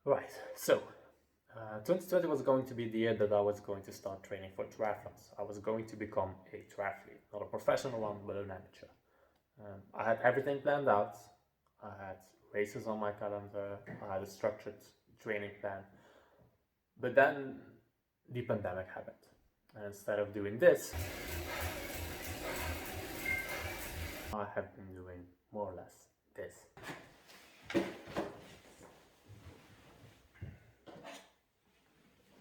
Right, so 2020 was going to be the year that I was going to start training for triathlons. I was going to become a triathlete, not a professional one, but an amateur. I had everything planned out. I had races on my calendar. I had a structured training plan. But then the pandemic happened. And instead of doing this, I have been doing more or less this.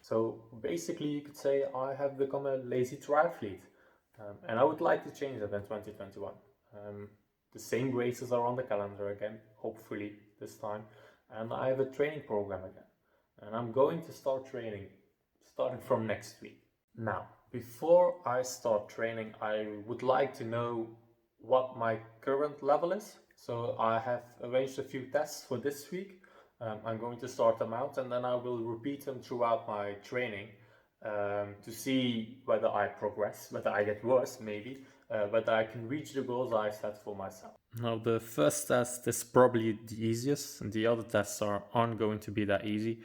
So basically, you could say I have become a lazy triathlete, and I would like to change that in 2021. The same races are on the calendar again, hopefully this time, and I have a training program again, and I'm going to start training starting from next week. Now, before I start training, I would like to know what my current level is. So I have arranged a few tests for this week. I'm going to start them out, and then I will repeat them throughout my training to see whether I progress, whether I get worse maybe, whether I can reach the goals I set for myself. Now, the first test is probably the easiest, and the other tests aren't going to be that easy.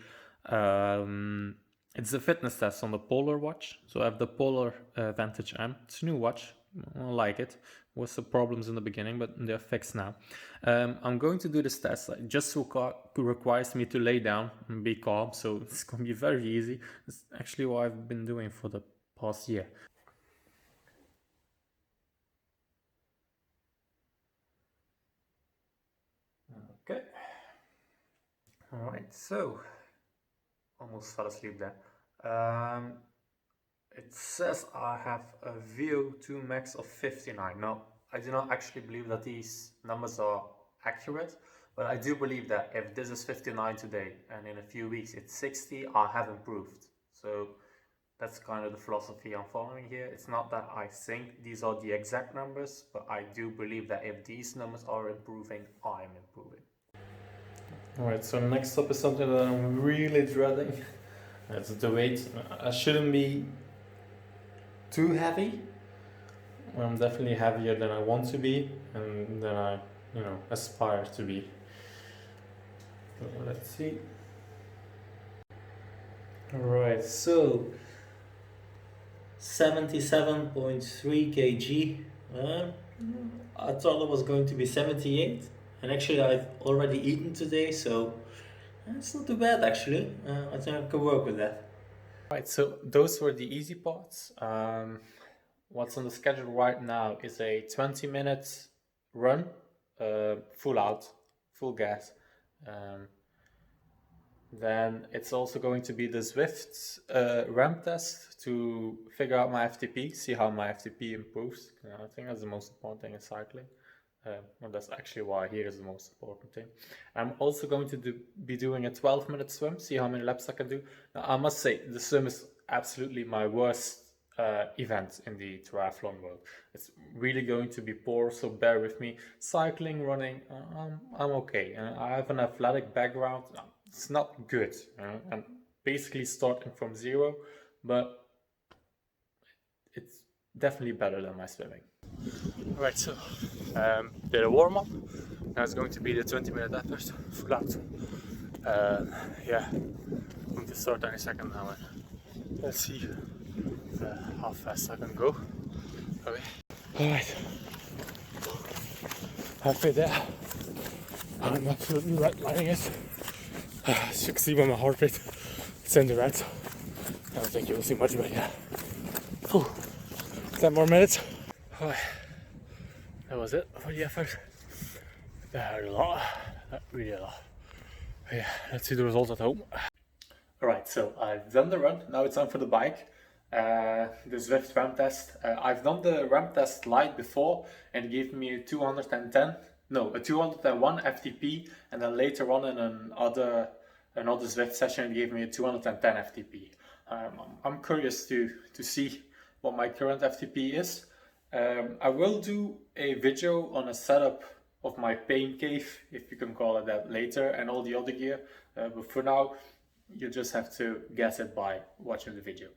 It's a fitness test on the Polar watch. So I have the Polar Vantage M. It's a new watch. I like it. Was some problems in the beginning, but they're fixed now. I'm going to do this test. It just requires me to lay down and be calm. So it's going to be very easy. It's actually what I've been doing for the past year. Okay. All right. So almost fell asleep there. It says I have a VO2 max of 59. Now, I do not actually believe that these numbers are accurate, but I do believe that if this is 59 today and in a few weeks it's 60, I have improved. So that's kind of the philosophy I'm following here. It's not that I think these are the exact numbers, but I do believe that if these numbers are improving, I'm improving. Alright, so next up is something that I'm really dreading. It's the weight. I shouldn't be too heavy. I'm definitely heavier than I want to be and than I, aspire to be. So let's see. Alright, so 77.3 kg. I thought it was going to be 78, and actually I've already eaten today, so it's not too bad actually. I think I can work with that. Right, so those were the easy parts. What's on the schedule right now is a 20-minute run, full out, full gas. Then it's also going to be the Zwift ramp test to figure out my FTP, see how my FTP improves. I think that's the most important thing in cycling. And that's actually why here is the most important thing. I'm also going to be doing a 12-minute swim, see how many laps I can do. Now, I must say, the swim is absolutely my worst event in the triathlon world. It's really going to be poor, so bear with me. Cycling, running, I'm okay. I have an athletic background. It's not good. I'm basically starting from zero, but it's definitely better than my swimming. Alright, so did a warm up. Now it's going to be the 20-minute effort, full out. I'm going to start any second now. And let's see how fast I can go. Okay. Alright. Halfway there. I'm absolutely redlining it. As you can see by my heart rate, it's in the red. I don't think you'll see much of it yet. 10 more minutes. Alright. That was it for the effort. That hurt a lot. That really a lot. Yeah, let's see the results at home. Alright, so I've done the run. Now it's time for the bike. The Zwift ramp test. I've done the ramp test light before and it gave me a 201 FTP, and then later on in another Zwift session it gave me a 210 FTP. I'm curious to see what my current FTP is. I will do a video on a setup of my pain cave, if you can call it that, later, and all the other gear, but for now you just have to guess it by watching the video.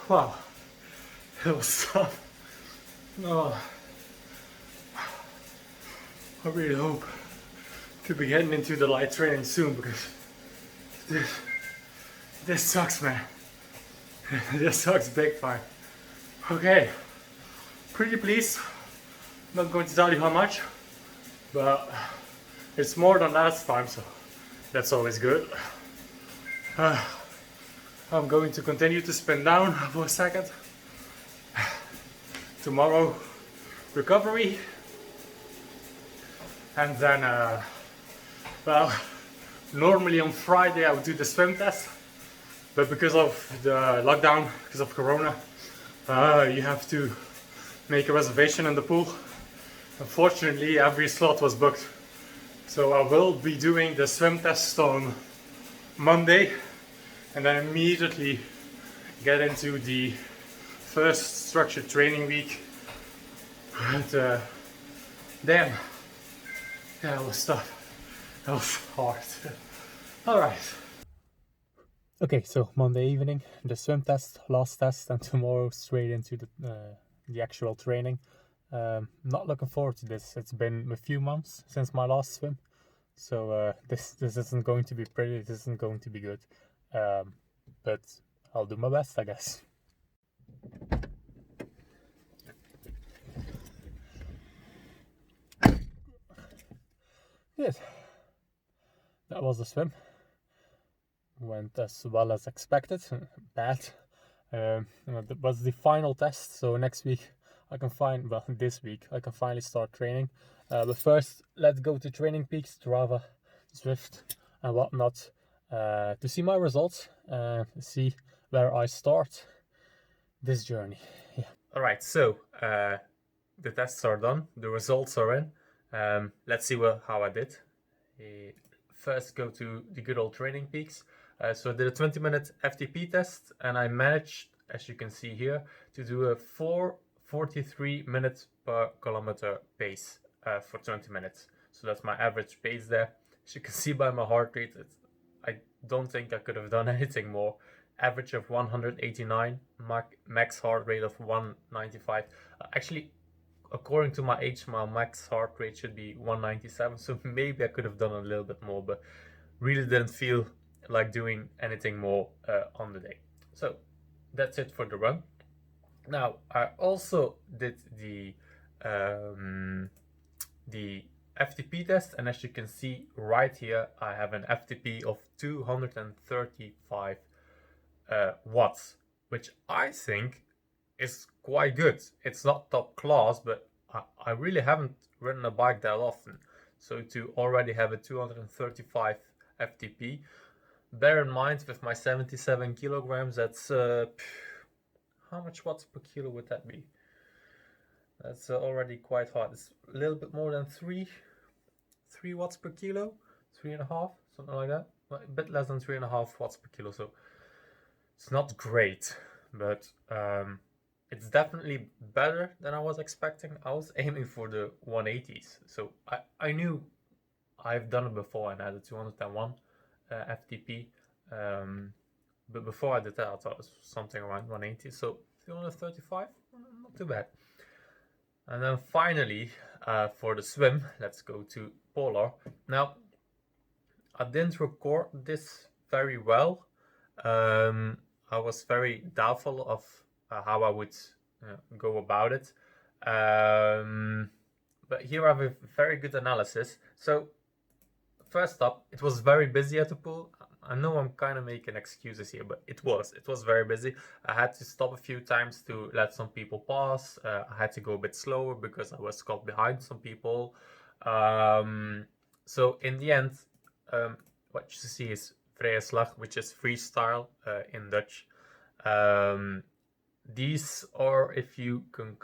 Wow, it was tough. Oh, I really hope to be getting into the light training soon, because this sucks, man. This sucks big time. Okay, pretty pleased. Not going to tell you how much, but it's more than last time, so that's always good. I'm going to continue to spin down for a second. Tomorrow, recovery. And then, well, normally on Friday I would do the swim test, but because of the lockdown, because of Corona, you have to make a reservation in the pool. Unfortunately, every slot was booked. So I will be doing the swim test on Monday, and then immediately get into the first structured training week. But damn, yeah, it was tough. That was hard. Alright. Okay, so Monday evening, the swim test, last test, and tomorrow straight into the actual training. Not looking forward to this. It's been a few months since my last swim, so this isn't going to be pretty. This isn't going to be good, but I'll do my best, I guess. Good. That was the swim. Went as well as expected. Bad. That was the final test. So next week this week I can finally start training. But first, let's go to Training Peaks, Strava, Zwift, and whatnot to see my results and see where I start this journey. Yeah. All right. So the tests are done. The results are in. Let's see how I did. First, go to the good old Training Peaks. So I did a 20-minute FTP test, and I managed, as you can see here, to do a 4:43 minutes per kilometer pace for 20 minutes. So that's my average pace there. As you can see by my heart rate, I don't think I could have done anything more. Average of 189, max heart rate of 195. Actually, according to my age, my max heart rate should be 197, so maybe I could have done a little bit more, but really didn't feel like doing anything more on the day. So that's it for the run. Now I also did the FTP test, and as you can see right here, I have an FTP of 235 watts, which I think is quite good. It's not top class, but I really haven't ridden a bike that often. So to already have a 235 FTP, bear in mind with my 77 kilograms, that's how much watts per kilo would that be? That's already quite hard. It's a little bit more than 3 watts per kilo, 3.5, something like that. A bit less than 3.5 watts per kilo. So it's not great, but it's definitely better than I was expecting. I was aiming for the 180s. So I knew I've done it before and had a 201 FTP. But before I did that, I thought it was something around 180. So 235, not too bad. And then finally, for the swim, let's go to Polar. Now, I didn't record this very well. I was very doubtful of how I would go about it. But here I have a very good analysis. So first up, it was very busy at the pool. I know I'm kind of making excuses here, but it was very busy. I had to stop a few times to let some people pass. I had to go a bit slower because I was caught behind some people. So in the end, what you see is vrije slag, which is freestyle in Dutch. These are, if you can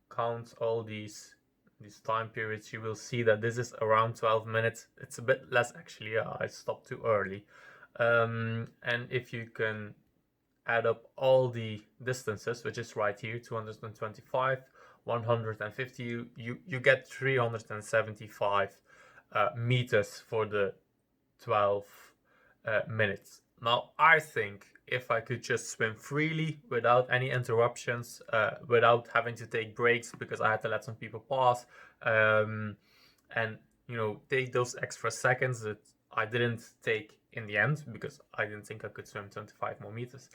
count all these time periods, you will see that this is around 12 minutes. It's a bit less actually. I stopped too early. And if you can add up all the distances, which is right here, 225, 150, you get 375 meters for the 12 minutes. Now, I think if I could just swim freely without any interruptions, without having to take breaks because I had to let some people pass, and take those extra seconds that I didn't take in the end because I didn't think I could swim 25 more meters.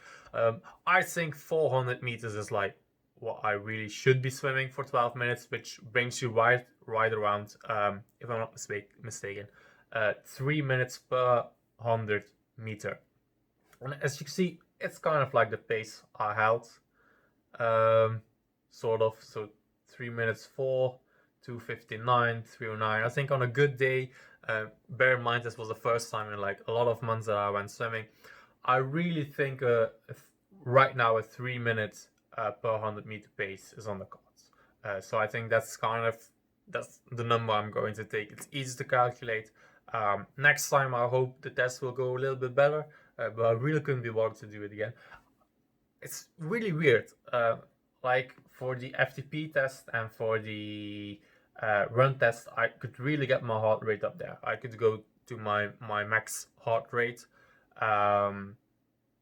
I think 400 meters is like what I really should be swimming for 12 minutes, which brings you right around, if I'm not mistaken, 3 minutes per 100 meter. And as you can see, it's kind of like the pace I held, sort of. So 3 minutes 4, 2:59, 3:09. I think on a good day, bear in mind this was the first time in like a lot of months that I went swimming. I really think right now a 3 minutes per 100 meter pace is on the cards. So I think that's the number I'm going to take. It's easy to calculate. Next time I hope the test will go a little bit better, but I really couldn't be bothered to do it again. It's really weird. Like for the FTP test and for the run test, I could really get my heart rate up there. I could go to my max heart rate.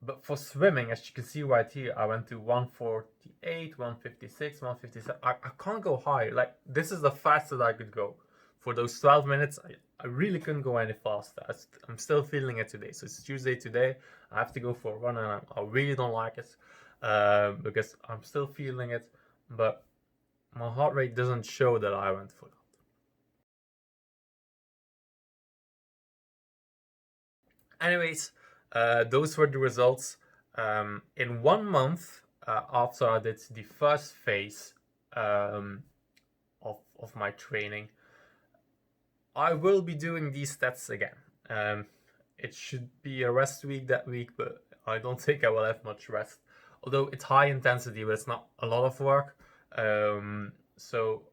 But for swimming, as you can see right here, I went to 148, 156, 157. I can't go higher. Like, this is the fastest I could go. For those 12 minutes, I really couldn't go any faster. I'm still feeling it today. So it's Tuesday today. I have to go for a run, and I really don't like it because I'm still feeling it. But my heart rate doesn't show that I went full out. Anyways, those were the results. In 1 month after I did the first phase of my training, I will be doing these stats again. It should be a rest week that week, but I don't think I will have much rest. Although it's high intensity, but it's not a lot of work. So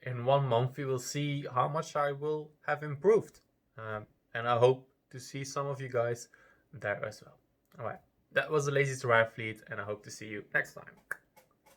in 1 month, we will see how much I will have improved. And I hope to see some of you guys there as well. All right, that was the Lazy Triathlete, and I hope to see you next time.